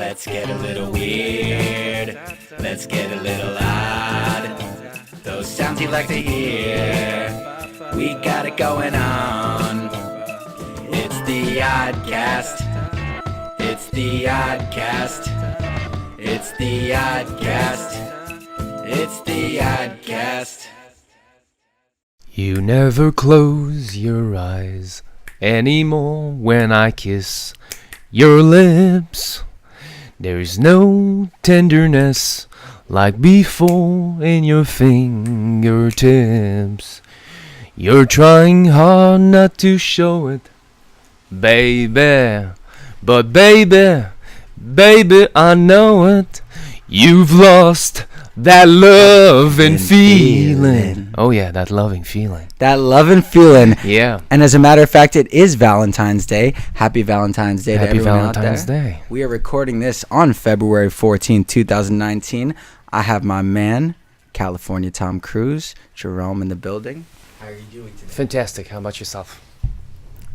Let's get a little weird. Let's get a little odd. Those sounds you like to hear. We got it going on. It's the Oddcast. It's the Oddcast. It's the Oddcast. It's the Oddcast. You never close your eyes anymore when I kiss your lips. There's no tenderness like before in your fingertips. You're trying hard not to show it, baby. But baby, I know it. You've lost that lovin' feelin'. Oh yeah, that loving feeling. That lovin' feelin'. Yeah. And as a matter of fact, it is Valentine's Day. Happy Valentine's Day to everyone Valentine's out there. Day. We are recording this on February 14, 2019. I have my man, California Tom Cruise, Jerome in the building. How are you doing today? Fantastic. How about yourself?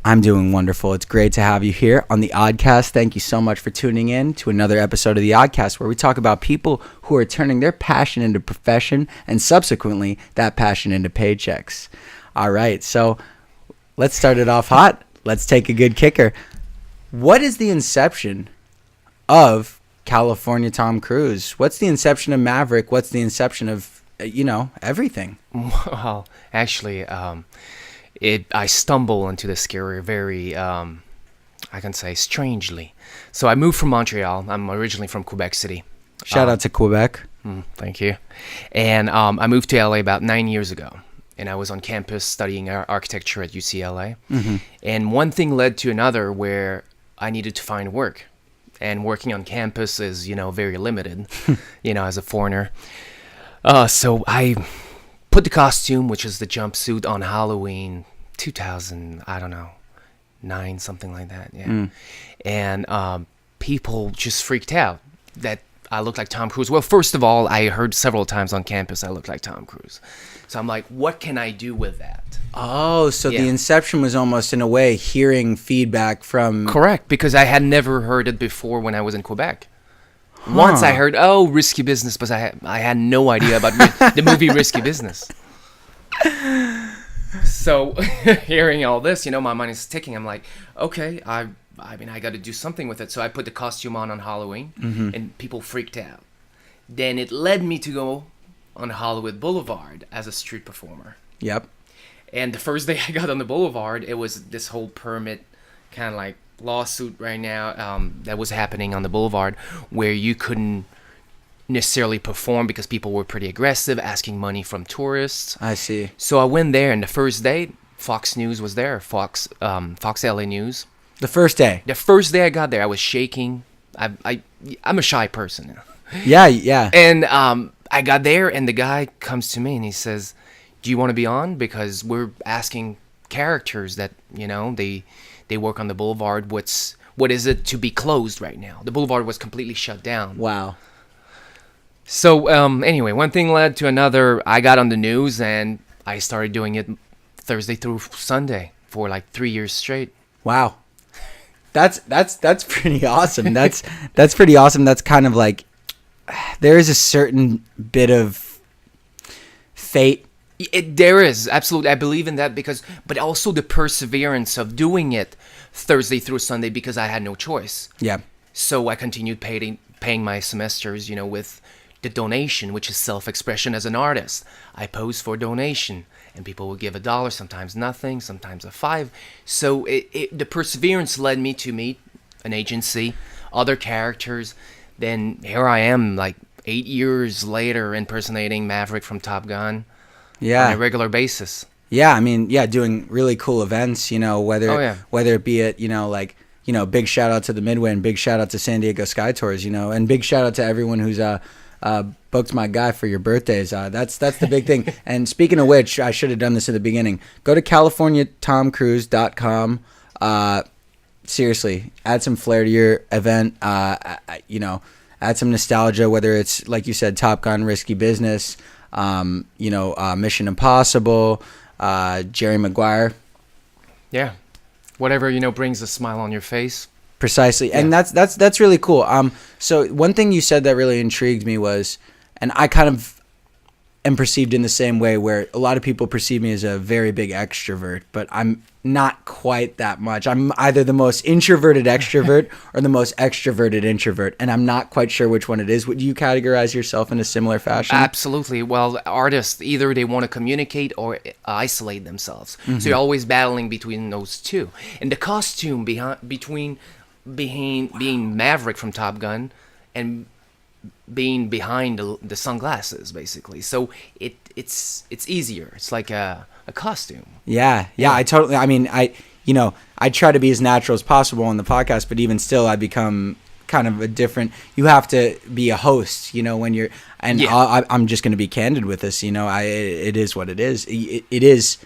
I'm doing wonderful. It's great to have you here on the Oddcast. Thank you so much for tuning in to another episode of the Oddcast, where we talk about people who are turning their passion into profession and subsequently that passion into paychecks. All right, so let's start it off hot. Let's take a good kicker. What is the inception of California Tom Cruise? What's the inception of Maverick? What's the inception of, everything? Well, actually, I stumble into this career very, I can say, strangely. So I moved from Montreal. I'm originally from Quebec City. Shout out to Quebec. Thank you. And I moved to LA about 9 years ago. And I was on campus studying architecture at UCLA. Mm-hmm. And one thing led to another where I needed to find work. And working on campus is, very limited, as a foreigner. So I put the costume, which is the jumpsuit, on Halloween 2000, I don't know, 9, something like that. Yeah. And people just freaked out that I looked like Tom Cruise. Well, first of all, I heard several times on campus I looked like Tom Cruise. So I'm like, what can I do with that? Oh, so the inception was almost, in a way, hearing feedback from... Correct, because I had never heard it before when I was in Quebec. Once I heard, Risky Business, but I had no idea about the movie Risky Business. So, hearing all this, my mind is ticking. I'm like, okay, I got to do something with it. So I put the costume on Halloween, and people freaked out. Then it led me to go on Hollywood Boulevard as a street performer. Yep. And the first day I got on the boulevard, it was this whole permit kind of like lawsuit right now that was happening on the boulevard, where you couldn't necessarily perform because people were pretty aggressive, asking money from tourists. I see. So I went there, and the first day Fox News was there, Fox LA News. The first day I got there, I was shaking. I'm a shy person now. Yeah. And I got there, and the guy comes to me and he says, do you want to be on? Because we're asking characters that, they work on the boulevard. What is it to be closed right now? The boulevard was completely shut down. Wow. So anyway, one thing led to another. I got on the news, and I started doing it Thursday through Sunday for like 3 years straight. Wow. That's pretty awesome. That's pretty awesome. That's kind of like, there is a certain bit of fate. There is, absolutely. I believe in that but also the perseverance of doing it Thursday through Sunday, because I had no choice. Yeah. So I continued paying my semesters, with the donation, which is self-expression as an artist. I posed for donation, and people would give $1, sometimes nothing, sometimes a $5. So the perseverance led me to meet an agency, other characters. Then here I am, like 8 years later, impersonating Maverick from Top Gun. Yeah. On a regular basis. Yeah, doing really cool events, whether it be at, big shout out to the Midway, and big shout out to San Diego Sky Tours, and big shout out to everyone who's booked my guy for your birthdays. That's the big thing. And speaking of which, I should have done this at the beginning. Go to CaliforniaTomCruise.com. Seriously, add some flair to your event. Add some nostalgia, whether it's, like you said, Top Gun, Risky Business, Mission Impossible, Jerry Maguire. Yeah. Whatever, brings a smile on your face. Precisely. And that's really cool. So one thing you said that really intrigued me was, and I kind of am perceived in the same way, where a lot of people perceive me as a very big extrovert, but I'm not quite that much. I'm either the most introverted extrovert or the most extroverted introvert, and I'm not quite sure which one it is. Would you categorize yourself in a similar fashion? Absolutely. Well, artists, either they want to communicate or isolate themselves. So you're always battling between those two. And the costume between being Maverick from Top Gun and being behind the sunglasses, basically. So it's easier. It's like a costume. Yeah. I try to be as natural as possible on the podcast, but even still, I become kind of a different. You have to be a host, when you're. And I'm just going to be candid with this. It is what it is. It is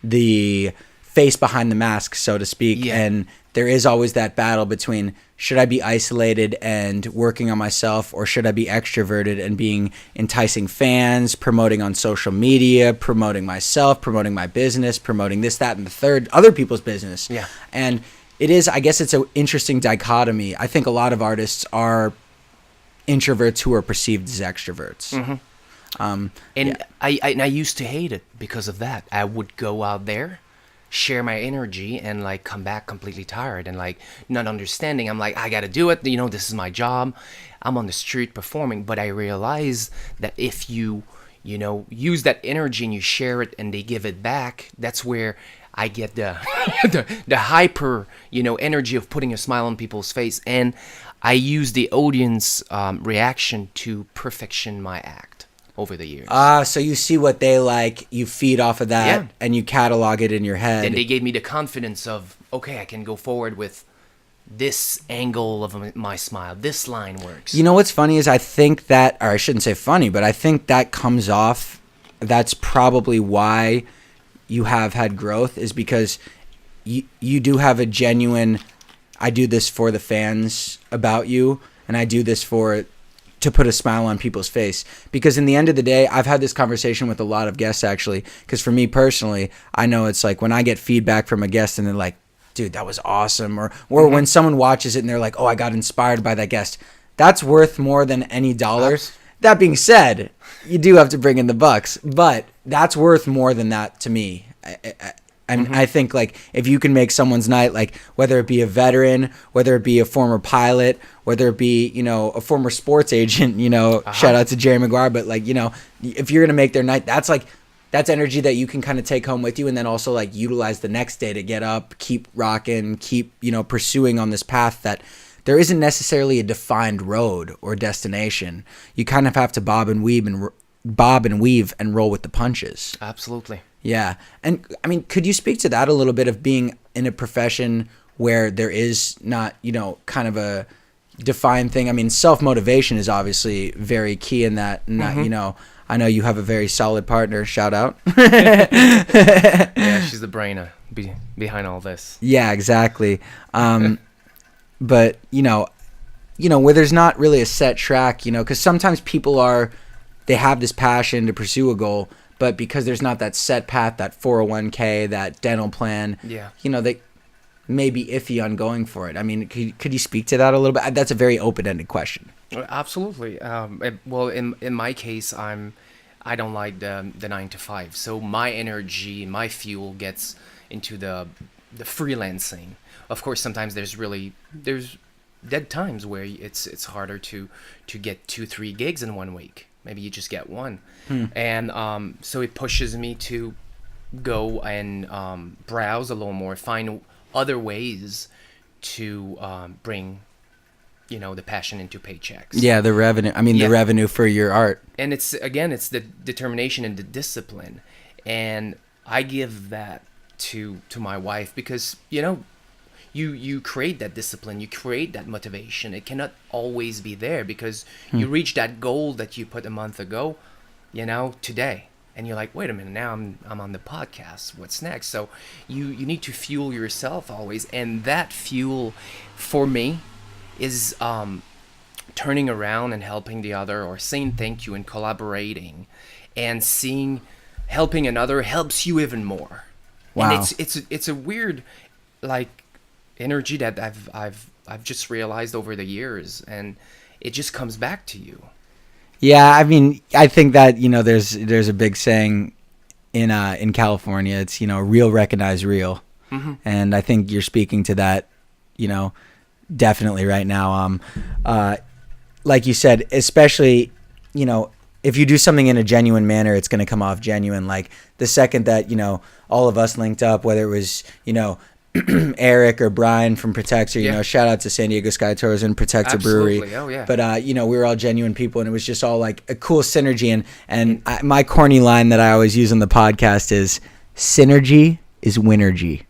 the face behind the mask, so to speak, and there is always that battle between, should I be isolated and working on myself, or should I be extroverted and being enticing fans, promoting on social media, promoting myself, promoting my business, promoting this, that, and the third, other people's business. Yeah. And I guess it's an interesting dichotomy. I think a lot of artists are introverts who are perceived as extroverts. I used to hate it because of that. I would go out there, share my energy, and like come back completely tired and like not understanding. I'm like, I gotta do it, this is my job. I'm on the street performing. But I realized that if you use that energy and you share it and they give it back, that's where I get the the hyper energy of putting a smile on people's face. And I use the audience reaction to perfection my act over the years. So you see what they like, you feed off of that, and you catalog it in your head. And they gave me the confidence of, okay, I can go forward with this angle of my smile. This line works. What's funny is I think that, or I shouldn't say funny, but I think that comes off, that's probably why you have had growth, is because you do have a genuine, I do this for the fans about you, and I do this to put a smile on people's face. Because in the end of the day, I've had this conversation with a lot of guests, actually, because for me personally, I know it's like when I get feedback from a guest and they're like, dude, that was awesome, or when someone watches it and they're like, oh, I got inspired by that guest, that's worth more than any dollar. That being said, you do have to bring in the bucks, but that's worth more than that to me. I think, like, if you can make someone's night, like, whether it be a veteran, whether it be a former pilot, whether it be, a former sports agent, shout out to Jerry Maguire, but, like, if you're going to make their night, that's energy that you can kind of take home with you, and then also, like, utilize the next day to get up, keep rocking, keep, pursuing on this path that there isn't necessarily a defined road or destination. You kind of have to bob and weave and roll with the punches. Absolutely. Yeah. And I mean, could you speak to that a little bit, of being in a profession where there is not, kind of a defined thing? I mean, self-motivation is obviously very key in that. Not, I know you have a very solid partner. Shout out. Yeah, she's the brain behind all this. Yeah, exactly. But, where there's not really a set track, because sometimes people they have this passion to pursue a goal, but because there's not that set path, that 401k, that dental plan, they may be iffy on going for it. I mean, could you speak to that a little bit? That's a very open-ended question. Absolutely. Well, in my case, I don't like the 9 to 5. So my energy, my fuel gets into the freelancing. Of course, sometimes there's dead times where it's harder to get 2-3 gigs in 1 week. Maybe you just get one. And so it pushes me to go and browse a little more, find other ways to bring, the passion into paychecks. Yeah, the revenue. I mean, the revenue for your art. And it's the determination and the discipline. And I give that to my wife because, you create that discipline, you create that motivation. It cannot always be there because you reach that goal that you put a month ago, today. And you're like, wait a minute, now I'm on the podcast. What's next? So you need to fuel yourself always. And that fuel for me is turning around and helping the other, or saying thank you and collaborating, and helping another helps you even more. Wow. And it's a weird, like, energy that I've just realized over the years, and it just comes back to you. Yeah, I mean, I think that, there's a big saying in California. It's, real recognize real. Mm-hmm. And I think you're speaking to that, definitely right now. Like you said, especially, if you do something in a genuine manner, it's going to come off genuine. Like the second that, all of us linked up, whether it was, Eric or Brian from Protector, shout out to San Diego Sky Tours and Protector Brewery. Oh, yeah. But, we were all genuine people, and it was just all like a cool synergy. My corny line that I always use on the podcast is, synergy is winergy.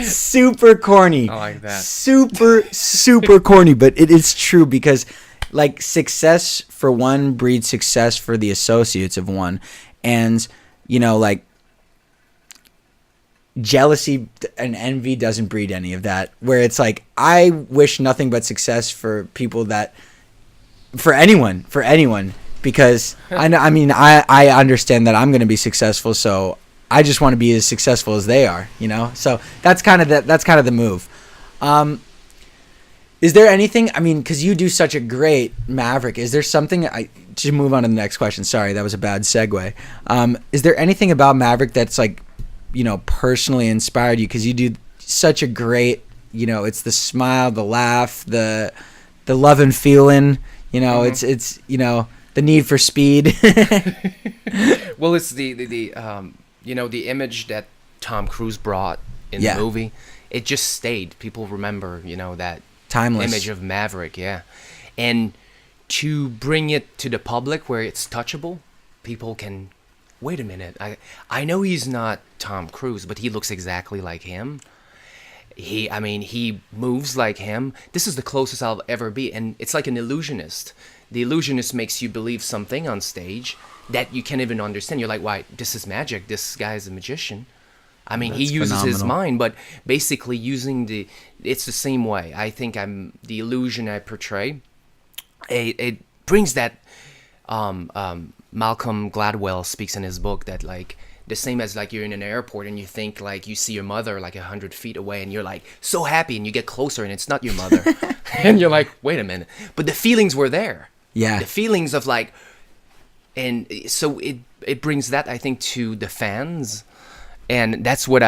Super corny. I like that. Super corny, but it is true, because like success for one breeds success for the associates of one. And, like jealousy and envy doesn't breed any of that, where it's like, I wish nothing but success for people for anyone, because I understand that I'm going to be successful. So I just want to be as successful as they are, so that's kind of the move. Is there anything, because you do such a great Maverick, is there something, to move on to the next question, sorry, that was a bad segue. Is there anything about Maverick that's like, personally inspired you? Because you do such a great, it's the smile, the laugh, the Lovin Feelin, Mm-hmm. it's the need for speed. Well, it's the image that Tom Cruise brought in the movie. It just stayed. People remember, that timeless image of Maverick, and to bring it to the public where it's touchable, people can, wait a minute, I know he's not Tom Cruise, but he looks exactly like him. He moves like him. This is the closest I'll ever be, and it's like an illusionist. The illusionist makes you believe something on stage that you can't even understand. You're like, why, this is magic. This guy is a magician. He uses phenomenal. his mind, but basically it's the same way. I think the illusion I portray, it brings that, Malcolm Gladwell speaks in his book that like, the same as like you're in an airport and you think like you see your mother like 100 feet away and you're like so happy, and you get closer and it's not your mother. And you're like, wait a minute. But the feelings were there. Yeah. The feelings of like, and so it brings that, I think, to the fans. And that's what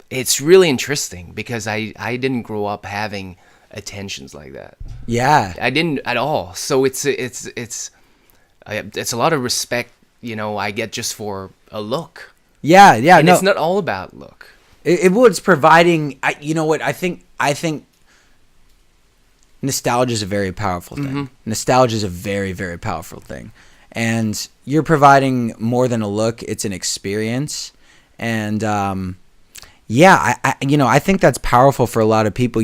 it's really interesting, because I didn't grow up having attentions like that. Yeah. I didn't at all. So it's a lot of respect, I get just for a look. Yeah. And no, it's not all about look. It's providing, I think nostalgia is a very powerful thing. Mm-hmm. Nostalgia is a very, very powerful thing. And you're providing more than a look. It's an experience. And, I think that's powerful for a lot of people.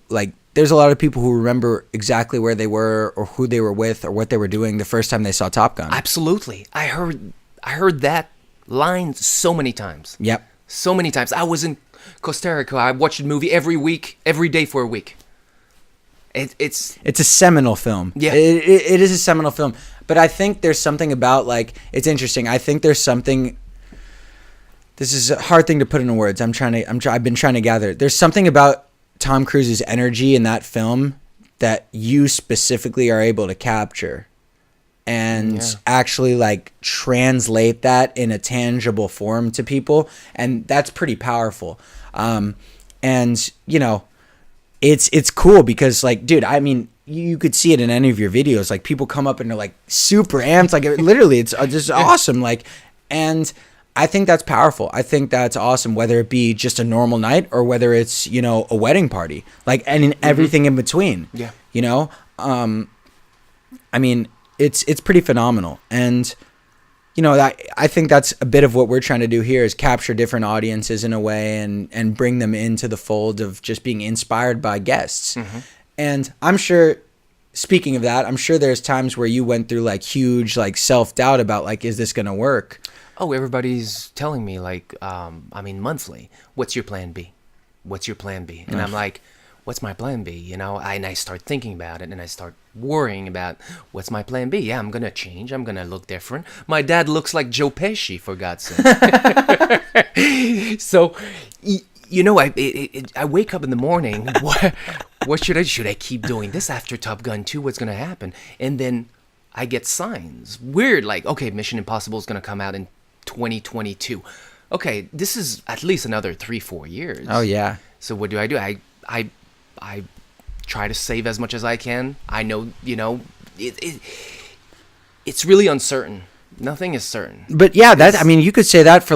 Like there's a lot of people who remember exactly where they were or who they were with or what they were doing the first time they saw Top Gun. Absolutely. I heard that line so many times. Yep. So many times. I was in Costa Rica. I watched the movie every week, every day for a week. It's a seminal film. Yeah. It is a seminal film. But I think there's something about, like, it's interesting. I think there's something. This is a hard thing to put into words. I've been trying to gather. There's something about Tom Cruise's energy in that film that you specifically are able to capture and actually like translate that in a tangible form to people, and that's pretty powerful. And it's cool because, like, dude, you could see it in any of your videos. Like, people come up and they're like super amped, like literally, it's just awesome. Like, and I think that's powerful. I think that's awesome, whether it be just a normal night or whether it's, a wedding party, like, and in everything in between. Yeah. It's pretty phenomenal. And, I think that's a bit of what we're trying to do here, is capture different audiences in a way and bring them into the fold of just being inspired by guests. Mm-hmm. And I'm sure, speaking of that, I'm sure there's times where you went through like huge like self-doubt about like, is this going to work? Oh, everybody's telling me like, monthly, what's your plan B? What's your plan B? And I'm like, what's my plan B? And I start thinking about it and I start worrying about what's my plan B. Yeah, I'm going to change. I'm going to look different. My dad looks like Joe Pesci, for God's sake. So I wake up in the morning. What should I keep doing this after Top Gun 2? What's gonna happen? And then I get signs. Weird, like, okay, Mission Impossible is gonna come out in 2022. Okay, this is at least another 3-4 years. Oh yeah. So what do? I try to save as much as I can. I know, it's really uncertain. Nothing is certain. But yeah, you could say that for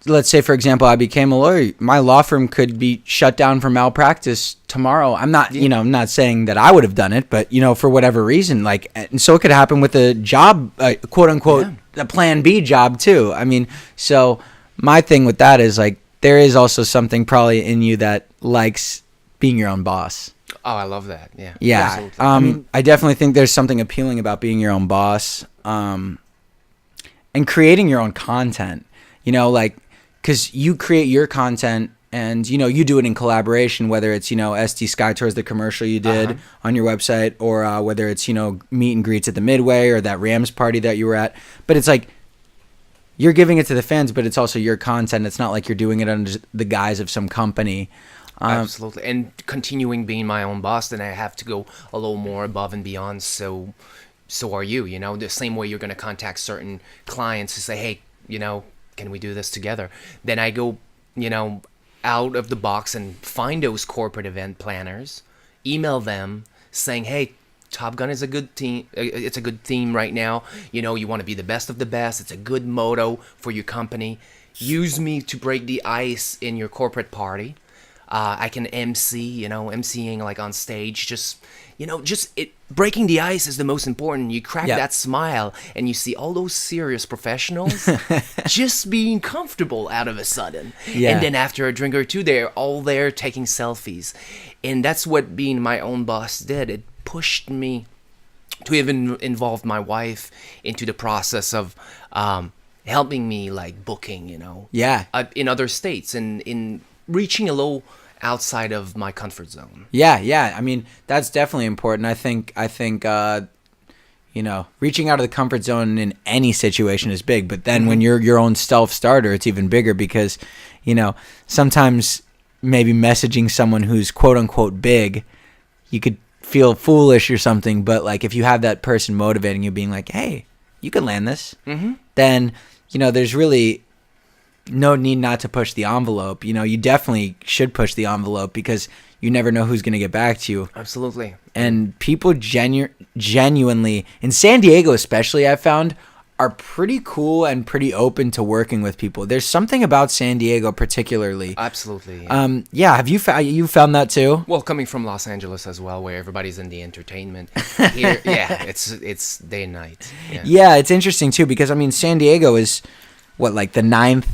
let's say, for example, I became a lawyer. My law firm could be shut down for malpractice tomorrow. I'm not, I'm not saying that I would have done it, but, for whatever reason, and so it could happen with a job, quote unquote, a plan B job too. So my thing with that is there is also something probably in you that likes being your own boss. Oh, I love that. Yeah. Yeah. Absolutely. I definitely think there's something appealing about being your own boss, and creating your own content, because you create your content and, you do it in collaboration, whether it's, SD Sky Tours, the commercial you did on your website, or whether it's, meet and greets at the Midway or that Rams party that you were at. But it's you're giving it to the fans, but it's also your content. It's not like you're doing it under the guise of some company. Absolutely. And continuing being my own boss, then I have to go a little more above and beyond. So are you, the same way you're going to contact certain clients to say, hey, can we do this together? Then I go, out of the box and find those corporate event planners, email them saying, hey, Top Gun is a good team. It's a good theme right now. You want to be the best of the best. It's a good motto for your company. Use me to break the ice in your corporate party. I can MC, MCing on stage. Breaking the ice is the most important. You crack that smile and you see all those serious professionals just being comfortable out of a sudden. Yeah. And then after a drink or two, they're all there taking selfies. And that's what being my own boss did. It pushed me to even involve my wife into the process of helping me booking, in other states and in reaching a little outside of my comfort zone. Yeah. That's definitely important. I think reaching out of the comfort zone in any situation is big, but then when you're your own self-starter, it's even bigger because, sometimes maybe messaging someone who's quote unquote big, you could feel foolish or something, but if you have that person motivating you, being like, hey, you can land this, then, there's really no need not to push the envelope. You definitely should push the envelope because you never know who's going to get back to you. Absolutely. And people genuinely, in San Diego especially, I've found, are pretty cool and pretty open to working with people. There's something about San Diego particularly. Absolutely. Yeah. Have you found that too? Well, coming from Los Angeles as well, where everybody's in the entertainment. Here, it's day and night. Yeah, it's interesting too because San Diego is the ninth.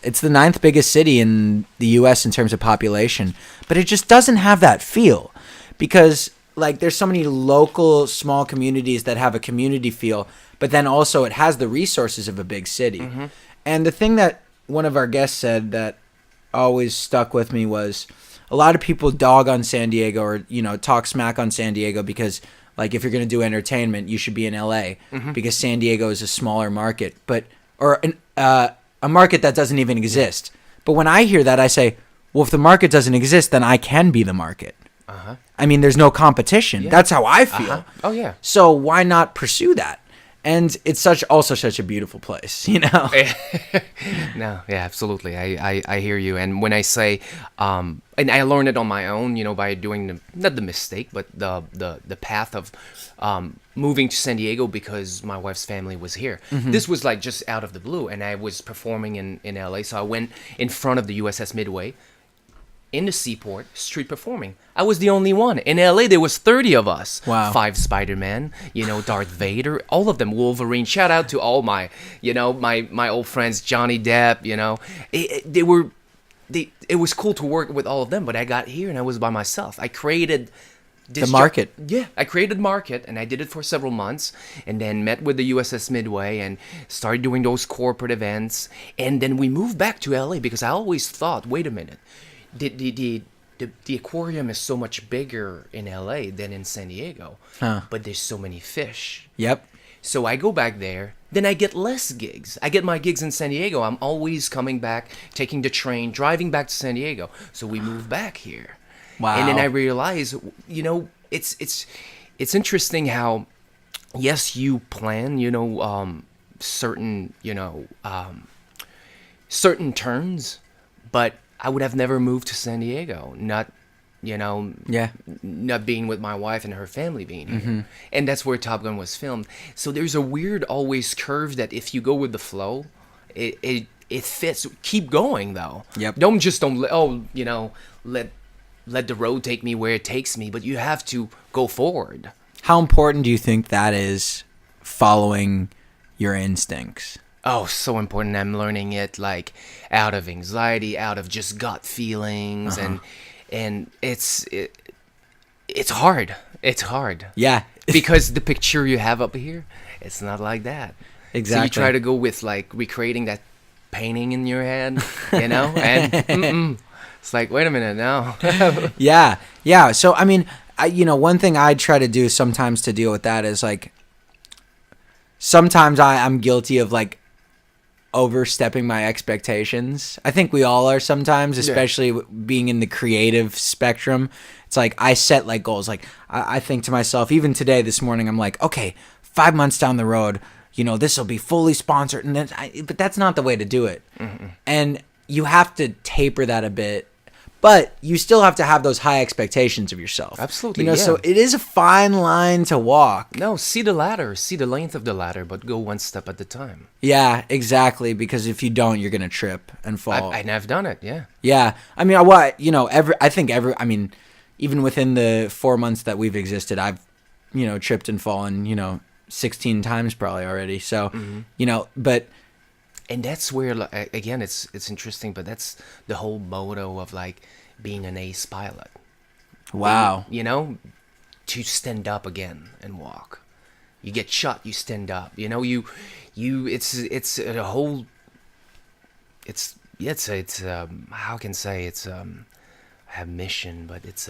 It's the 9th biggest city in the U.S. in terms of population, but it just doesn't have that feel because there's so many local small communities that have a community feel, but then also it has the resources of a big city. And the thing that one of our guests said that always stuck with me was a lot of people dog on San Diego or, talk smack on San Diego because if you're going to do entertainment, you should be in L.A. Because San Diego is a smaller market, a market that doesn't even exist. But when I hear that, I say, well, if the market doesn't exist, then I can be the market. There's no competition. Yeah. That's how I feel. Oh, yeah. So why not pursue that? And it's also such a beautiful place, No, yeah, absolutely. I hear you. And when I say, and I learned it on my own, by doing not the mistake, but the path of moving to San Diego because my wife's family was here. This was just out of the blue, and I was performing in LA, so I went in front of the USS Midway in the seaport, street performing. I was the only one. In LA, there was 30 of us. Wow. 5 Spider-Man, Darth Vader, all of them, Wolverine. Shout out to all my, my old friends, Johnny Depp, It was cool to work with all of them, but I got here and I was by myself. I created the market. I created market, and I did it for several months, and then met with the USS Midway and started doing those corporate events. And then we moved back to LA because I always thought, wait a minute, the aquarium is so much bigger in LA than in San Diego, but there's so many fish. Yep. So I go back there, then I get less gigs. I get my gigs in San Diego. I'm always coming back, taking the train, driving back to San Diego. So we move back here. Wow. And then I realize, it's interesting how, yes, you plan, certain, certain turns, but I would have never moved to San Diego, not being with my wife and her family being here. And that's where Top Gun was filmed. So there's a weird always curve that if you go with the flow, it fits. Keep going though. Yep. Don't let the road take me where it takes me, but you have to go forward. How important do you think that is, following your instincts? Oh, so important. I'm learning it like out of anxiety, out of just gut feelings, and it's hard. It's hard. Yeah. Because the picture you have up here, it's not like that. Exactly. So you try to go with like recreating that painting in your head, and it's like, wait a minute, no. Yeah. So, I mean, one thing I try to do sometimes to deal with that is like, sometimes I'm guilty of like overstepping my expectations. I think we all are sometimes, especially being in the creative spectrum. It's like I set like goals. Like I think to myself, even today, this morning, I'm like, okay, 5 months down the road, this will be fully sponsored. And then, but that's not the way to do it. And you have to taper that a bit. But you still have to have those high expectations of yourself. Absolutely, So it is a fine line to walk. No, see the ladder, see the length of the ladder, but go one step at a time. Yeah, exactly. Because if you don't, you're gonna trip and fall. I've done it. Yeah. Yeah. I mean, even within the 4 months that we've existed, I've, tripped and fallen, 16 times probably already. So, but. And that's where, again, it's interesting, but that's the whole motto of like being an ace pilot. Wow. To stand up again and walk. You get shot, you stand up. It's a whole. It's how can I say it's a mission, but it's.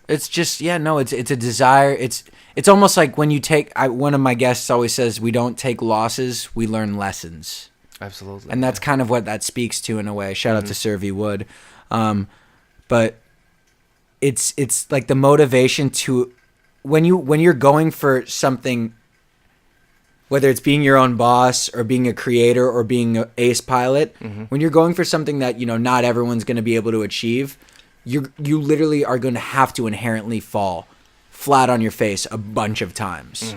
It's just it's a desire. It's almost like when you take. One of my guests always says, we don't take losses, we learn lessons. Absolutely. And that's kind of what that speaks to in a way. Shout out to Sir V. Wood. But it's like the motivation to when you're going for something, whether it's being your own boss or being a creator or being an ace pilot, when you're going for something that not everyone's going to be able to achieve, you literally are going to have to inherently fall flat on your face a bunch of times.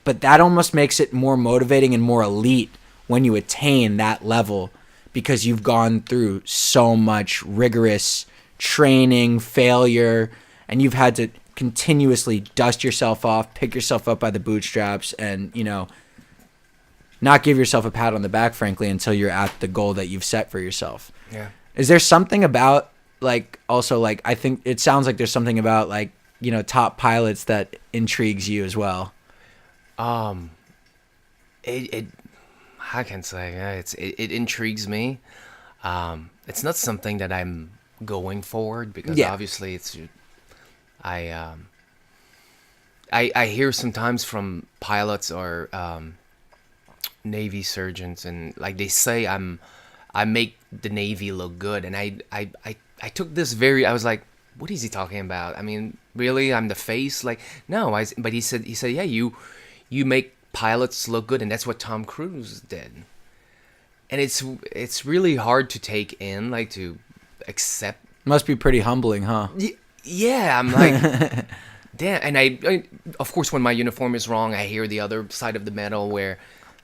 But that almost makes it more motivating and more elite when you attain that level, because you've gone through so much rigorous training, failure, and you've had to continuously dust yourself off, pick yourself up by the bootstraps, and, not give yourself a pat on the back, frankly, until you're at the goal that you've set for yourself. Yeah. Is there something about, I think it sounds like there's something about, top pilots that intrigues you as well? I can say it intrigues me. It's not something that I'm going forward, because obviously it's I hear sometimes from pilots or Navy surgeons, and like they say I make the Navy look good, and I took this I was like, what is he talking about? I mean, really, I'm the face? Like, no. But he said, yeah, you make pilots look good, and that's what Tom Cruise did. And it's really hard to take in, like to accept. Must be pretty humbling, huh? Yeah, I'm like, damn. And I of course, when my uniform is wrong, I hear the other side of the medal where,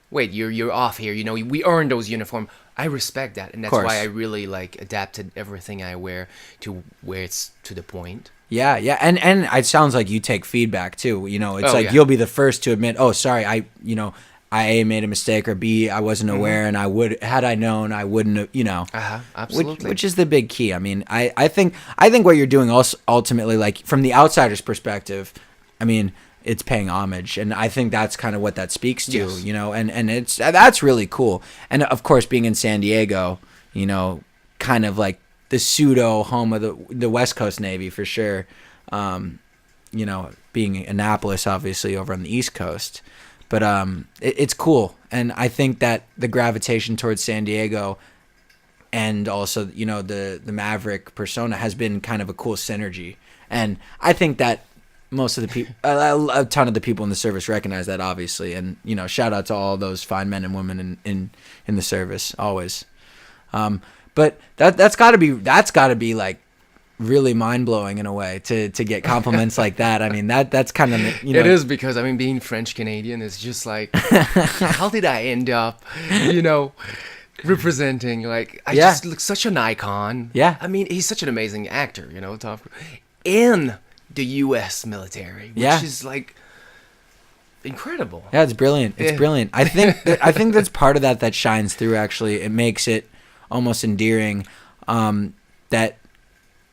wait, you're off here. We earned those uniform. I respect that, and that's why I really adapted everything I wear to where it's to the point. Yeah, and it sounds like you take feedback too. It's you'll be the first to admit, oh, sorry, I A, made a mistake, or B, I wasn't aware, and had I known, I wouldn't have, absolutely. Which is the big key. I mean, I think what you're doing also ultimately, like from the outsider's perspective, I mean, it's paying homage, and I think that's kind of what that speaks to, yes. And that's really cool. And of course, being in San Diego, kind of like the pseudo home of the West Coast Navy for sure. Being Annapolis, obviously, over on the East Coast. But it's cool, and I think that the gravitation towards San Diego, and also the Maverick persona has been kind of a cool synergy, and I think that most of the people, a ton of the people in the service recognize that, obviously, and shout out to all those fine men and women in the service always. But that's got to be like really mind-blowing in a way to get compliments like that. I mean, that's kind of, It is, because I mean, being French Canadian is just like, how did I end up representing, like, I just look such an icon. Yeah. I mean, he's such an amazing actor, Tom, in the US military, which is like incredible. Yeah, it's brilliant. It's brilliant. I think that's part of that shines through. Actually, it makes it almost endearing, that,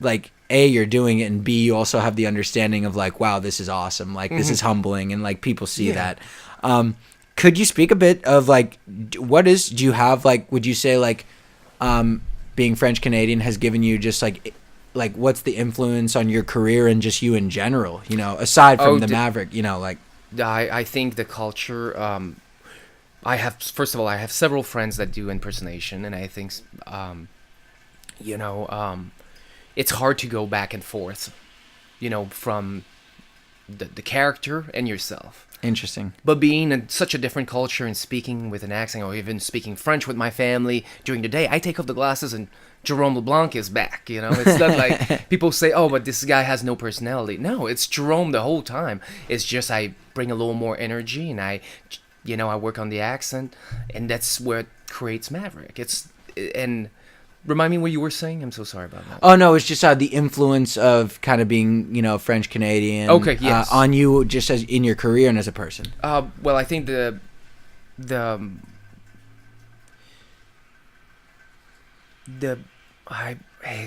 like, A, you're doing it, and B, you also have the understanding of, like, wow, this is awesome. Like, this is humbling, and, like, people see that. Could you speak a bit of, like, do you have, like, would you say, like, being French Canadian has given you just, like, what's the influence on your career and just you in general, aside from the Maverick, like? I think the culture, first of all, I have several friends that do impersonation, and I think, it's hard to go back and forth, from the character and yourself. Interesting. But being in such a different culture and speaking with an accent, or even speaking French with my family during the day, I take off the glasses and Jerome LeBlanc is back, It's not like people say, oh, but this guy has no personality. No, it's Jerome the whole time. It's just I bring a little more energy, and I work on the accent, and that's where it creates Maverick. And remind me what you were saying. I'm so sorry about that. Oh no, it's just the influence of kind of being, French Canadian. Okay, yes. On you, just as in your career and as a person. Well, I think it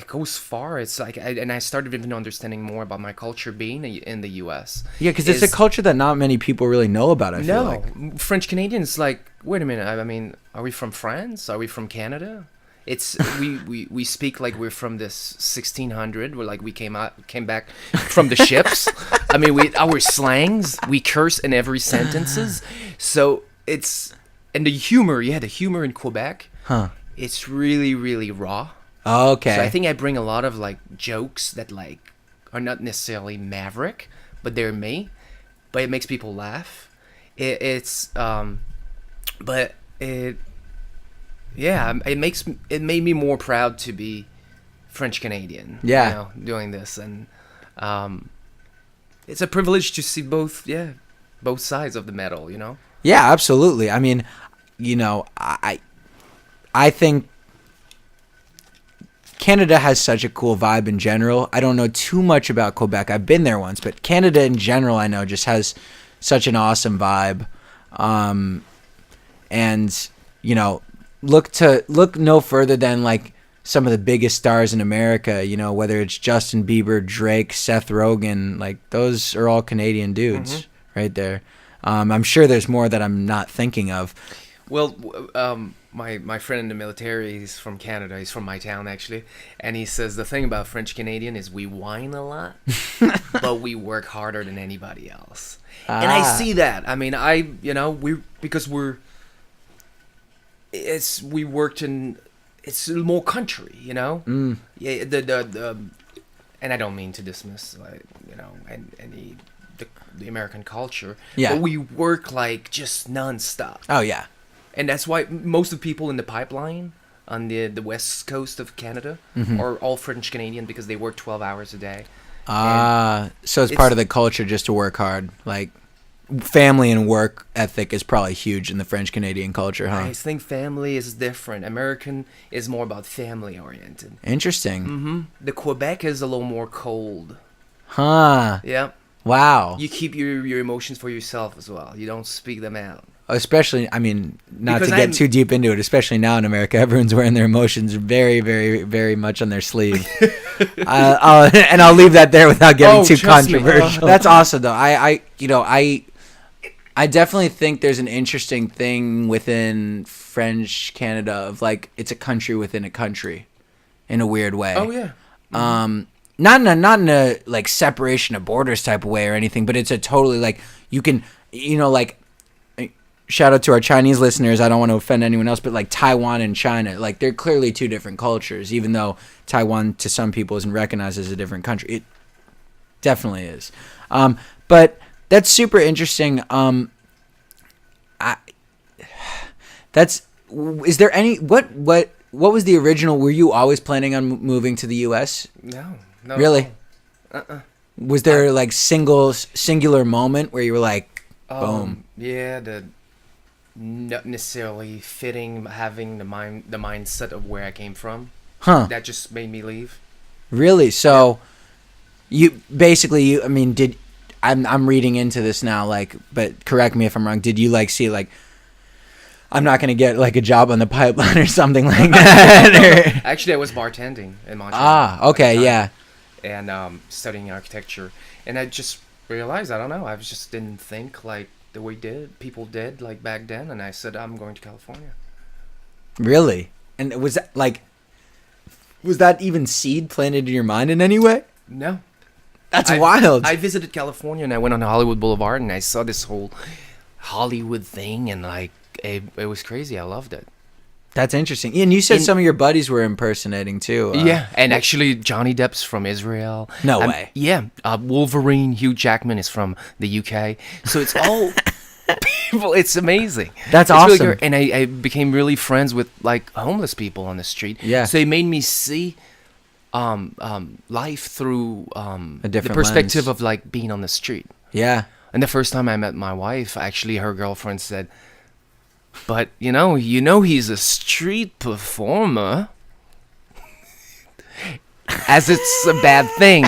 goes far. It's like, I started even understanding more about my culture being in the U.S. Yeah, because it's a culture that not many people really know about. I feel like French Canadians, like, wait a minute. I mean, are we from France? Are we from Canada? It's we speak like we're from this 1600, where like we came back from the ships. I mean, our slangs, we curse in every sentences. So it's, and the humor in Quebec. Huh. It's really, really raw. Okay. So I think I bring a lot of like jokes that like are not necessarily Maverick, but they're me. But it makes people laugh. It made me more proud to be French Canadian. Yeah. Doing this, and it's a privilege to see both sides of the medal. Yeah, absolutely. I mean, I think Canada has such a cool vibe in general. I don't know too much about Quebec. I've been there once, but Canada in general, I know, just has such an awesome vibe. And look no further than like some of the biggest stars in America, whether it's Justin Bieber, Drake, Seth Rogen, like those are all Canadian dudes right there. I'm sure there's more that I'm not thinking of. Well, my friend in the military, he's from Canada. He's from my town, actually. And he says the thing about French Canadian is we whine a lot, but we work harder than anybody else. And I see that. I mean, we worked in, it's more country, Yeah, and I don't mean to dismiss, the American culture. Yeah. But we work like just nonstop. Oh yeah. And that's why most of the people in the pipeline on the west coast of Canada are all French Canadian, because they work 12 hours a day. So it's part of the culture just to work hard. Like, family and work ethic is probably huge in the French Canadian culture, huh? I think family is different. American is more about family oriented. Interesting. The Quebec is a little more cold. Huh. Yeah. Wow. You keep your emotions for yourself as well. You don't speak them out. Especially, I mean, not Because to get too deep into it, especially now in America, everyone's wearing their emotions very, very, very much on their sleeve. I'll leave that there without getting too controversial. That's awesome, though. I definitely think there's an interesting thing within French Canada of like it's a country within a country, in a weird way. Oh yeah. Not in a like separation of borders type of way or anything, but it's a totally like you can, like shout out to our Chinese listeners. I don't want to offend anyone else, but like Taiwan and China, like they're clearly two different cultures, even though Taiwan to some people isn't recognized as a different country. It definitely is. But that's super interesting. Is there any, what was the original, were you always planning on moving to the US? No. Really? Was there like singular moment where you were like, boom? Yeah, not necessarily having the mindset of where I came from. Huh. That just made me leave. Really? So I mean, I'm reading into this now, like, but correct me if I'm wrong. Did you like see like, I'm not going to get like a job on the pipeline or something like that? Actually, I was bartending in Montreal. Okay, yeah. And studying architecture. And I just realized, I don't know, I just didn't think like the way people did like back then. And I said, I'm going to California. Really? And was that even seed planted in your mind in any way? No. That's wild. I visited California and I went on Hollywood Boulevard and I saw this whole Hollywood thing and like it was crazy. I loved it. That's interesting. And you said some of your buddies were impersonating too. Yeah, and actually Johnny Depp's from Israel. No way. Yeah, Wolverine, Hugh Jackman is from the UK. So it's all people. It's amazing. That's awesome. awesome. Really, and I became really friends with like homeless people on the street. Yeah. So it made me see life through a different the perspective lens. of like being on the street. Yeah. And the first time I met my wife, actually her girlfriend said, but you know he's a street performer. As it's a bad thing.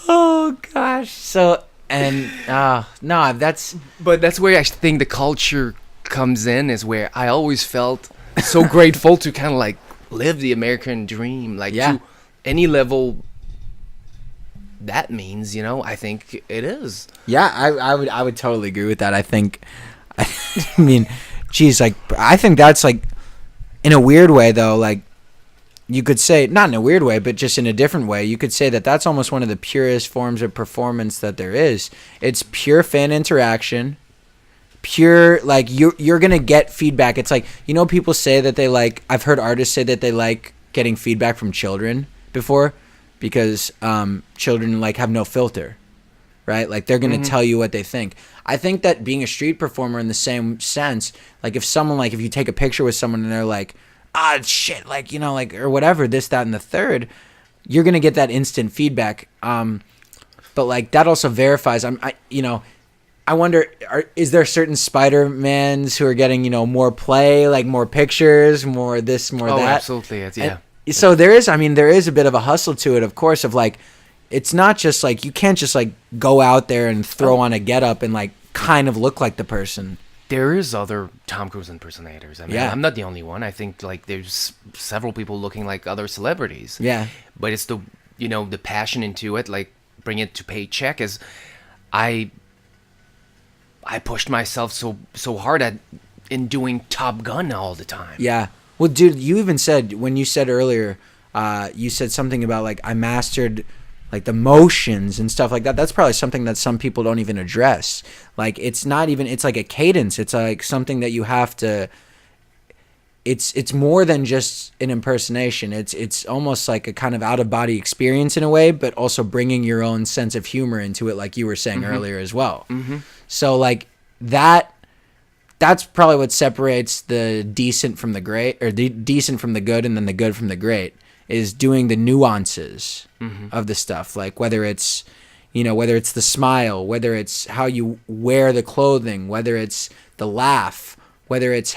Oh gosh. So no, that's where I think the culture comes in, is where I always felt so grateful to kind of like live the American dream, like to any level that means, I think it is. Yeah, I would totally agree with that. I think, I mean, geez, like, I think that's like, in a weird way though, like, you could say, not in a weird way, but just in a different way, you could say that that's almost one of the purest forms of performance that there is. It's pure fan interaction, pure, like, you're gonna get feedback. It's like, people say that they like, I've heard artists say that they like getting feedback from children before, because children like have no filter, right? Like they're gonna tell you what they think. I think that being a street performer in the same sense, like if you take a picture with someone and they're like, shit, like, like, or whatever, this, that, and the third, you're gonna get that instant feedback. But like that also verifies. I wonder, is there certain Spider-Mans who are getting more play, like more pictures, more this, more that? Oh, absolutely, yeah. So there is a bit of a hustle to it, of course, of like, it's not just like, you can't just like go out there and throw on a getup and like kind of look like the person. There is other Tom Cruise impersonators. I mean, I'm not the only one. I think like there's several people looking like other celebrities. Yeah. But it's the, the passion into it, like bring it to paycheck, is I pushed myself so hard in doing Top Gun all the time. Yeah. Well, dude, you even said, when you said earlier, you said something about like, I mastered like the motions and stuff like that. That's probably something that some people don't even address. Like, it's not even, it's like a cadence. It's like something that you have to, it's more than just an impersonation. It's almost like a kind of out of body experience in a way, but also bringing your own sense of humor into it, like you were saying earlier as well. Mm-hmm. So like that's probably what separates the decent from the great, or the decent from the good, and then the good from the great, is doing the nuances of the stuff. Like whether it's the smile, whether it's how you wear the clothing, whether it's the laugh, whether it's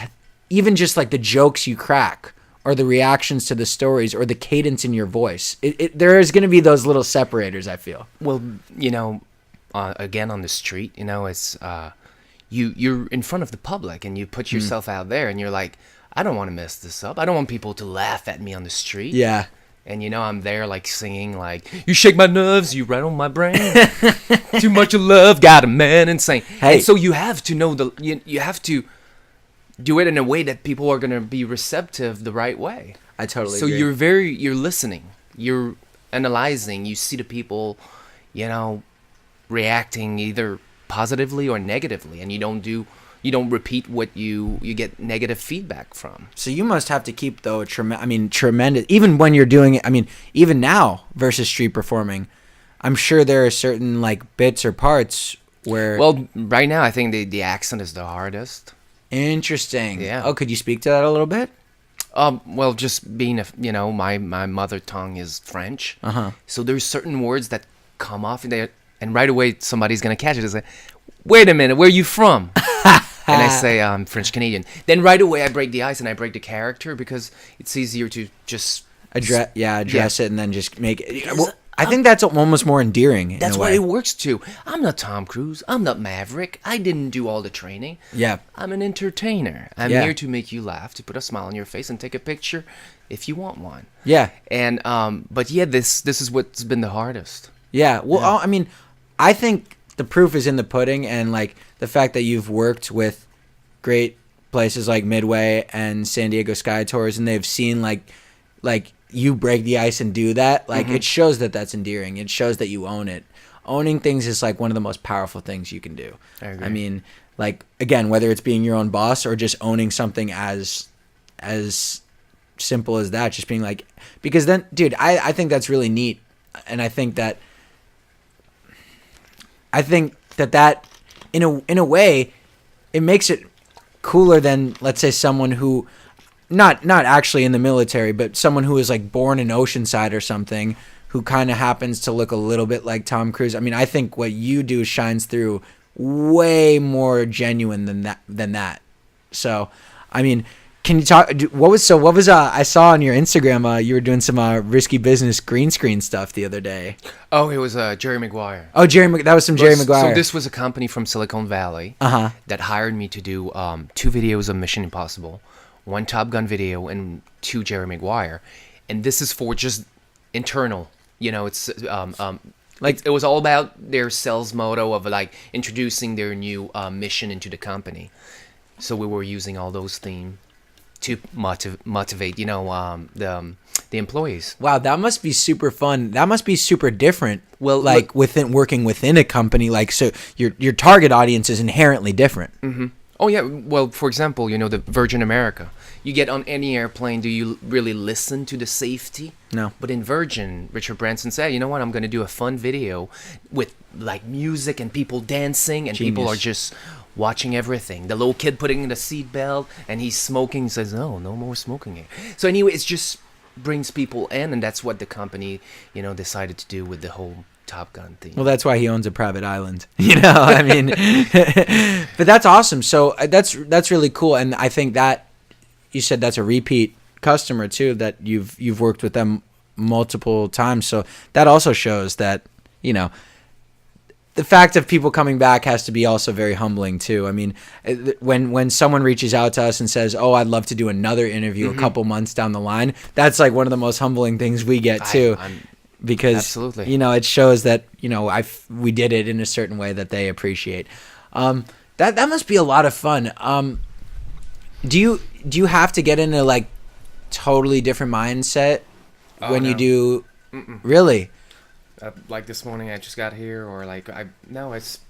even just like the jokes you crack, or the reactions to the stories, or the cadence in your voice. There is going to be those little separators, I feel. Well, again, on the street, it's you're in front of the public and you put yourself out there and you're like, I don't want to mess this up. I don't want people to laugh at me on the street. Yeah. And I'm there like singing like, you shake my nerves, you rattle my brain. Too much of love, got a man insane. Hey. And so you have to know you have to do it in a way that people are going to be receptive the right way. I totally agree. So you're listening, you're analyzing, you see the people, reacting either positively or negatively, and you don't repeat what you get negative feedback from. So you must have to keep though tremendous, even when you're doing it. I mean, even now versus street performing, I'm sure there are certain like bits or parts where. Well, right now I think the accent is the hardest. Interesting. Yeah. Oh, could you speak to that a little bit? Well, just being my mother tongue is French. So there's certain words that come off and right away somebody's gonna catch it and say, "Wait a minute, where are you from?" And I say I'm French Canadian. Then right away I break the ice and I break the character because it's easier to just address it and then just make it. Well, I think that's almost more endearing. That's in a way. why it works too. I'm not Tom Cruise. I'm not Maverick. I didn't do all the training. Yeah. I'm an entertainer. I'm Yeah. here to make you laugh, to put a smile on your face, and take a picture if you want one. Yeah. And but yeah, this is what's been the hardest. Yeah. Well, I mean, I think the proof is in the pudding, and like the fact that you've worked with great places like Midway and San Diego Sky Tours, and they've seen like you break the ice and do that. Like it shows that that's endearing. It shows that you own it. Owning things is like one of the most powerful things you can do. I agree. I mean, like again, whether it's being your own boss or just owning something as simple as that, just being like, because then, dude, I think that's really neat, and I think that in a way, it makes it cooler than, let's say, someone who not actually in the military, but someone who is like born in Oceanside or something, who kind of happens to look a little bit like Tom Cruise. I mean, I think what you do shines through way more genuine than that. So, I mean, can you talk? What was I saw on your Instagram you were doing some risky business green screen stuff the other day. Oh, it was Jerry Maguire. Oh, that was some Jerry Maguire. So this was a company from Silicon Valley that hired me to do 2 videos of Mission Impossible, 1 Top Gun video, and 2 Jerry Maguire. And this is for just internal. It's like it was all about their sales motto of like introducing their new mission into the company. So we were using all those themes to motivate, the employees. Wow, that must be super fun. That must be super different. Well, like working within a company, like so your target audience is inherently different. Mm-hmm. Oh yeah. Well, for example, the Virgin America. You get on any airplane, do you really listen to the safety? No. But in Virgin, Richard Branson said, you know what, I'm going to do a fun video with like music and people dancing and people are just watching everything. The little kid putting in the seatbelt and he's smoking. He says, no more smoking here. So anyway, it just brings people in, and that's what the company, decided to do with the whole Top Gun theme. Well, that's why he owns a private island. I mean, but that's awesome. So that's really cool, and I think that you said that's a repeat customer too. That you've worked with them multiple times. So that also shows that the fact of people coming back has to be also very humbling too. I mean, when someone reaches out to us and says, "Oh, I'd love to do another interview a couple months down the line," that's like one of the most humbling things we get too. Because absolutely. It shows that we did it in a certain way that they appreciate. That must be a lot of fun. Do you have to get into like totally different mindset when you do? Mm-mm. Really? Like this morning, I just got here, or like that's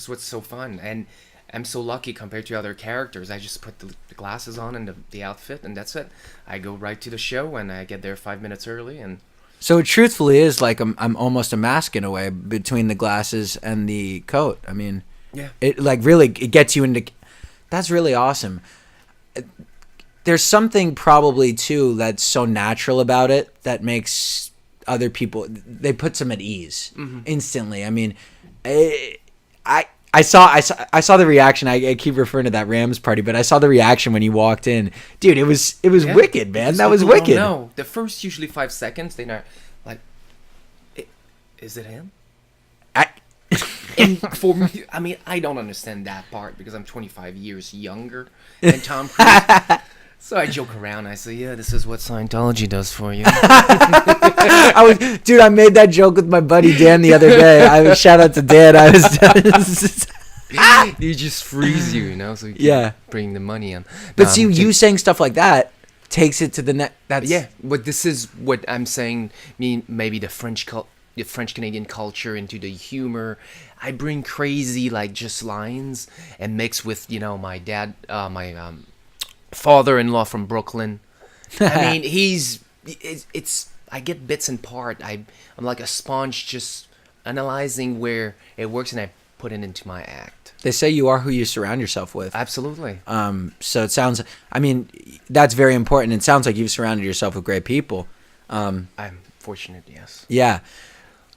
what's so fun, and I'm so lucky compared to other characters. I just put the glasses on and the outfit, and that's it. I go right to the show, and I get there 5 minutes early, and. So it truthfully is like I'm almost a mask in a way between the glasses and the coat. I mean, yeah, it like really it gets you into. That's really awesome. There's something probably too that's so natural about it that makes other people, they puts them at ease instantly. I mean, I saw the reaction. I keep referring to that Rams party, but I saw the reaction when you walked in, dude. It was wicked, man. That was wicked. No, the first usually 5 seconds, they're not like, is it him? And for me, I mean, I don't understand that part because I'm 25 years younger than Tom Cruise. So I joke around. I say, yeah, this is what Scientology does for you. I made that joke with my buddy Dan the other day. Shout out to Dan. He just frees you, so you can bring the money in. But see, you saying stuff like that takes it to the next. Yeah, but this is what I'm saying. Maybe the French the French Canadian culture into the humor. I bring crazy like just lines and mix with my dad, my father-in-law from Brooklyn. I mean, it's I get bits and part. I'm like a sponge, just analyzing where it works, and I put it into my act. They say you are who you surround yourself with. Absolutely. So it sounds, I mean, that's very important. It sounds like you've surrounded yourself with great people. I'm fortunate, yes. Yeah.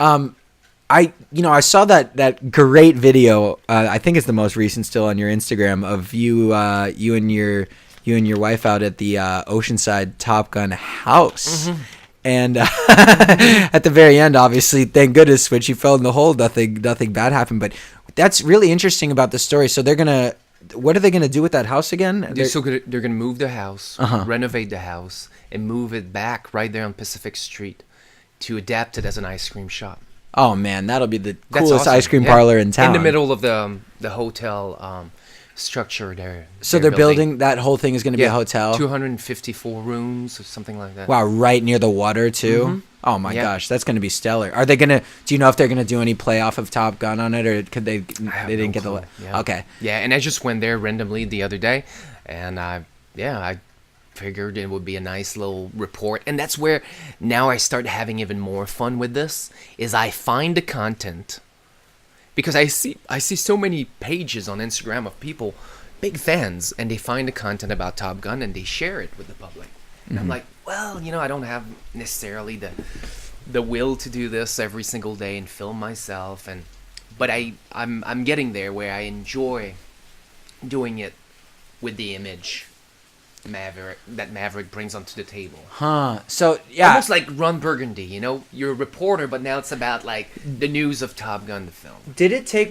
I saw that great video. I think it's the most recent still on your Instagram of you and your wife out at the Oceanside Top Gun house. Mm-hmm. And at the very end, obviously, thank goodness, when she fell in the hole, nothing bad happened. But that's really interesting about the story. So what are they gonna do with that house again? They're gonna move the house, renovate the house, and move it back right there on Pacific Street to adapt it as an ice cream shop. Oh man, that'll be the coolest awesome. ice cream parlor in town. In the middle of the hotel structure there. So they're building that whole thing is going to be a hotel. 254 rooms or something like that. Wow, right near the water too. Mm-hmm. Oh my gosh, that's going to be stellar. Are they going to? Do you know if they're going to do any playoff of Top Gun on it, or could they? They didn't get the. Yeah. Okay. Yeah, and I just went there randomly the other day, and I figured it would be a nice little report, and that's where now I start having even more fun with this. Is I find the content. Because I see so many pages on Instagram of people, big fans, and they find the content about Top Gun and they share it with the public. And I'm like, well, I don't have necessarily the will to do this every single day and film myself, but I'm getting there where I enjoy doing it with the image Maverick brings onto the table. So yeah, almost like Ron Burgundy. You're a reporter, but now it's about like the news of Top Gun, the film.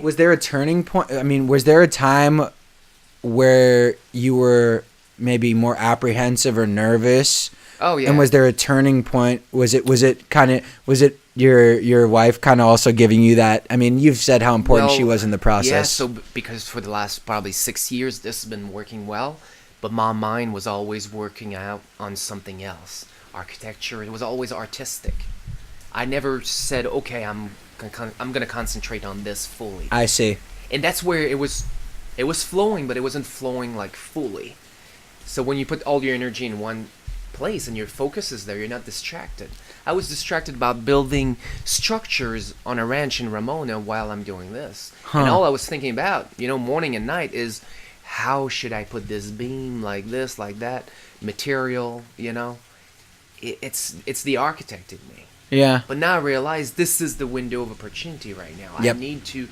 Was there a turning point? I mean, was there a time where you were maybe more apprehensive or nervous? Oh yeah. And was there a turning point? Was it your wife kind of also giving you that? I mean, you've said how important she was in the process. Yeah. So because for the last probably 6 years, this has been working well. But my mind was always working out on something else. Architecture, it was always artistic. I never said, okay, I'm going to concentrate on this fully. I see. And that's where it was flowing, but it wasn't flowing like fully. So when you put all your energy in one place and your focus is there, you're not distracted. I was distracted about building structures on a ranch in Ramona while I'm doing this. And all I was thinking about, morning and night is, how should I put this beam like this, like that, material, It's the architect in me. Yeah. But now I realize this is the window of opportunity right now. Yep. I need to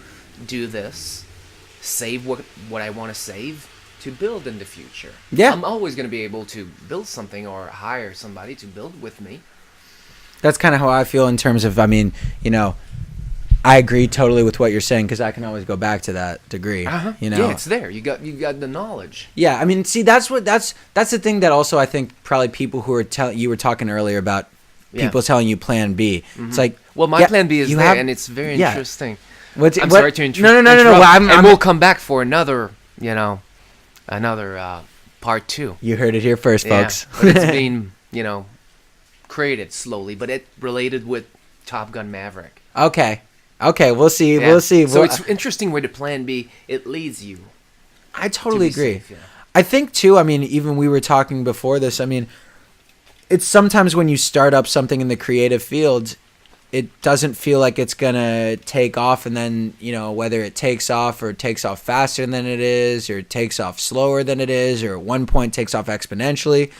do this, save what I want to save to build in the future. Yeah. I'm always going to be able to build something or hire somebody to build with me. That's kind of how I feel in terms of, I agree totally with what you're saying because I can always go back to that degree. Yeah, it's there. You got the knowledge. Yeah, I mean, see, that's the thing that also I think probably people who are you were talking earlier about people telling you Plan B. Mm-hmm. It's like, well, my Plan B is there, and it's very interesting. I'm sorry to interrupt. No. We'll come back for another part 2. You heard it here first, folks. But it's being created slowly, but it related with Top Gun Maverick. Okay, we'll see. Yeah. We'll see. So it's interesting where the Plan B, it leads you. I totally agree. Safe, I think, too, even we were talking before this, it's sometimes when you start up something in the creative field, it doesn't feel like it's going to take off. And then, whether it takes off or it takes off faster than it is or it takes off slower than it is or at one point takes off exponentially.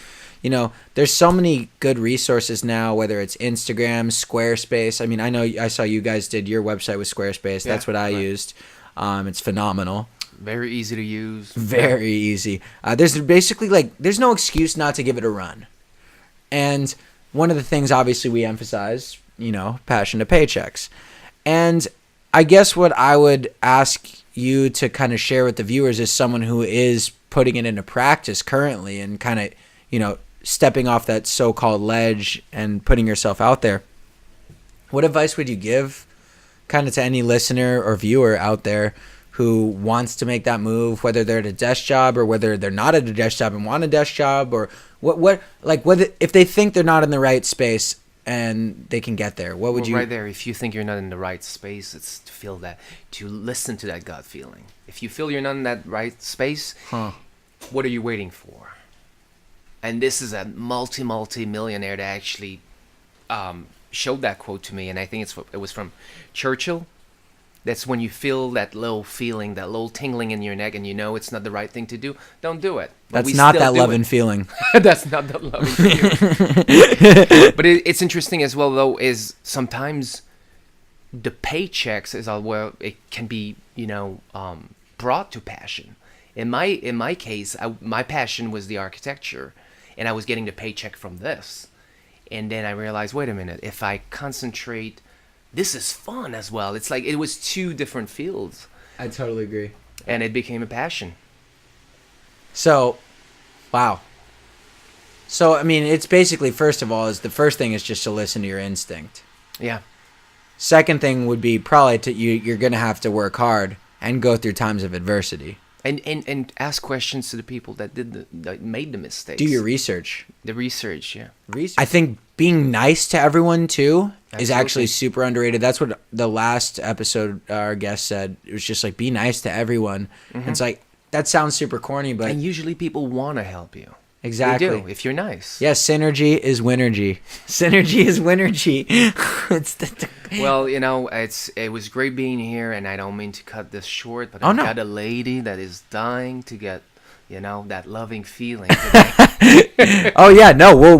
There's so many good resources now, whether it's Instagram, Squarespace. I know I saw you guys did your website with Squarespace. That's what I used. It's phenomenal. Very easy to use. Very easy. There's basically there's no excuse not to give it a run. And one of the things, obviously, we emphasize, passion to paychecks. And I guess what I would ask you to kind of share with the viewers is someone who is putting it into practice currently and kind of, stepping off that so-called ledge and putting yourself out there. What advice would you give kind of to any listener or viewer out there who wants to make that move, whether they're at a desk job or whether they're not at a desk job and want a desk job, or whether if they think they're not in the right space and they can get there? What would Well, you? right there, if you think you're not in the right space, it's to feel that, to listen to that gut feeling. If you feel you're not in that right space, what are you waiting for? And this is a multi-millionaire that actually showed that quote to me, and I think it was from Churchill. That's when you feel that little feeling, that little tingling in your neck, and you know it's not the right thing to do. Don't do it. But That's not that loving it. feeling. That's not that loving feeling. But it's interesting as well, though, is sometimes the paychecks is well, it can be brought to passion. In my case, my passion was the architecture, and I was getting the paycheck from this, and then I realized, wait a minute, if I concentrate. This is fun as well. It's like it was two different fields. I totally agree. And it became a passion. So, wow. So, I mean, it's basically, first of all, the first thing is just to listen to your instinct. Yeah. Second thing would be probably you're going to have to work hard and go through times of adversity. And ask questions to the people that made the mistakes. Do your research. The research, yeah. I think being nice to everyone too is Absolutely. actually super underrated. That's what the last episode our guest said. It was just like, be nice to everyone. Mm-hmm. It's like, that sounds super corny, but and usually people want to help you. Exactly. They do, if you're nice. Yeah, synergy is winergy. Synergy is winergy. Well, it was great being here, and I don't mean to cut this short, but I've got a lady that is dying to get, that loving feeling today. Oh yeah, no, we'll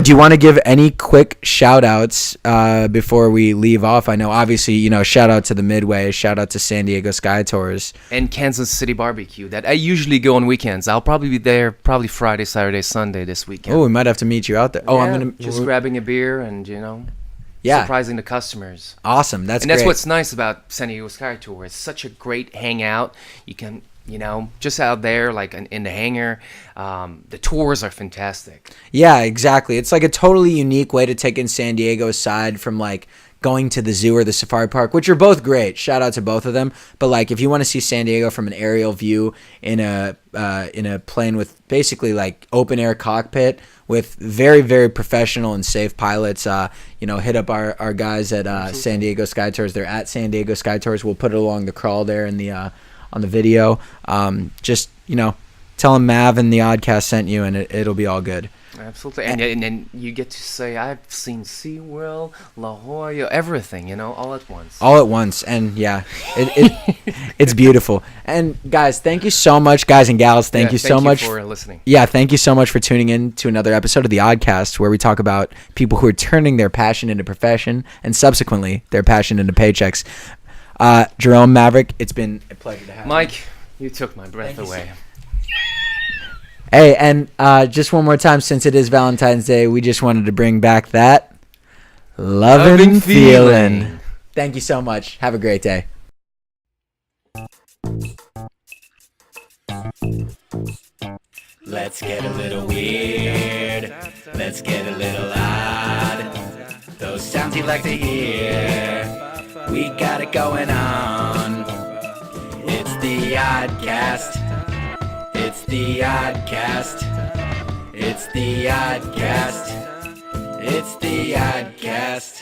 do you want to give any quick shout outs before we leave off? I know obviously, shout out to the Midway, shout out to San Diego Sky Tours and Kansas City Barbecue that I usually go on weekends. I'll probably be there Friday, Saturday, Sunday this weekend. Oh, we might have to meet you out there. Oh, yeah, I'm going to just grabbing a beer and surprising the customers. Awesome. That's great. That's what's nice about San Diego Sky Tour. It's such a great hangout. You can just out there, like in the hangar. The tours are fantastic. Yeah, exactly. It's like a totally unique way to take in San Diego aside from like going to the zoo or the safari park, which are both great. Shout out to both of them. But like if you want to see San Diego from an aerial view in a plane with basically like open air cockpit with very, very professional and safe pilots, hit up our guys at San Diego Sky Tours. They're at San Diego Sky Tours. We'll put it along the crawl there in the on the video. Tell them Mav and the Oddcast sent you, and it'll be all good. Absolutely. And then you get to say, I've seen SeaWorld, La Jolla, everything, all at once. All at once. And yeah, it's beautiful. And guys, thank you so much, guys and gals. Thank you so much for listening. Yeah, thank you so much for tuning in to another episode of the Oddcast, where we talk about people who are turning their passion into profession and subsequently their passion into paychecks. Jerome, Maverick, it's been a pleasure to have you. Mike, you took my breath away. Hey, and just one more time, since it is Valentine's Day, we just wanted to bring back that Lovin Feelin. Thank you so much. Have a great day. Let's get a little weird. Let's get a little odd. Those sounds you like to hear. We got it going on. It's the Oddcast. It's the Oddcast. It's the Oddcast. It's the Oddcast.